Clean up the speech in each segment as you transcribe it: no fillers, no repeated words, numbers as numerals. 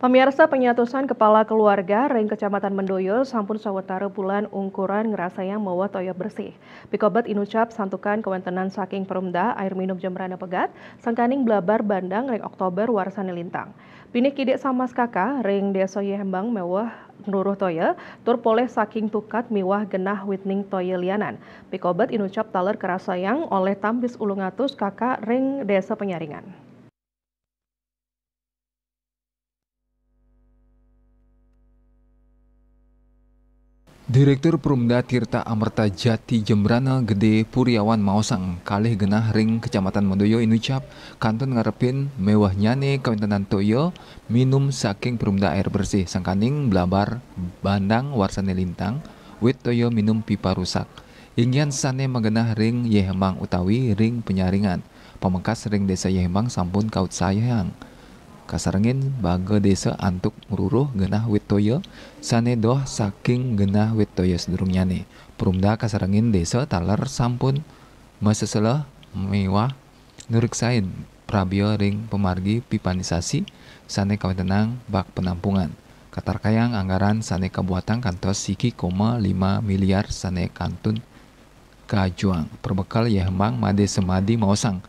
Pemirsa penyatusan kepala keluarga ring Kecamatan Mendoyo sampun sawetara bulan ungkuran ngerasayang mawa toyo bersih. Pikobat inucap santukan kewentenan saking perumda air minum jembrana pegat sangkaning blabar bandang ring Oktober warsane lintang. Pinih kidik samas kakak ring desa Yehembang mewah nuruh toyo tur poleh saking tukat miwah genah witning toyo lianan. Pikobat inucap taler kerasayang oleh tambis ulungatus kakak ring desa penyaringan. Direktur Perumda Tirta Amerta Jati Jembrana Gede Puriawan Maosang kalih genah ring Kecamatan Mendoyo inucap kantun ngarepin mewahnyane kawentenan toyo minum saking Perumda air bersih sangkaning blabar bandang warsane lintang wit toyo minum pipa rusak. Ingyan sane magenah ring Yehembang utawi ring penyaringan. Pamengkas ring desa Yehembang sampun kaut sayang. Kasarengin baga desa antuk ngururuh genah wit toyo sane doh saking genah wit toyo sedurungnyane. Perumda kasarengin desa taler sampun masesele mewah nuriksain prabio ring pemargi pipanisasi sane kawentenang bak penampungan. Katarkayang anggaran sane kabuatan kantos siki 5 miliar sane kantun kajuang. Perbekal Yehembang made semadi maosang.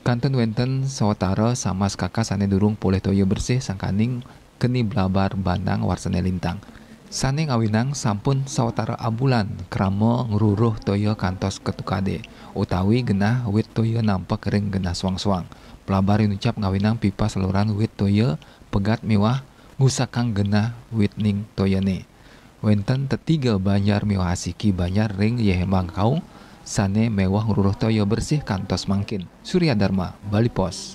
Kantun wenten sawatara samas kakak sane durung poleh toyo bersih sangkaning keni blabar bandang warsane lintang. Sane ngawinang sampun sawatara abulan krama ngururuh toyo kantos ketukade utawi genah wit toyo nampak ring genah suang-suang. Blabar inucap ngawinang pipa saluran wit toyo pegat mewah ngusakang genah wit ning toyone. Wenten tetiga banjar mewah asiki banjar ring Yehembang kaung sane mewah ngururuh toyo bersih kantos mangkin. Surya Dharma, Bali Pos.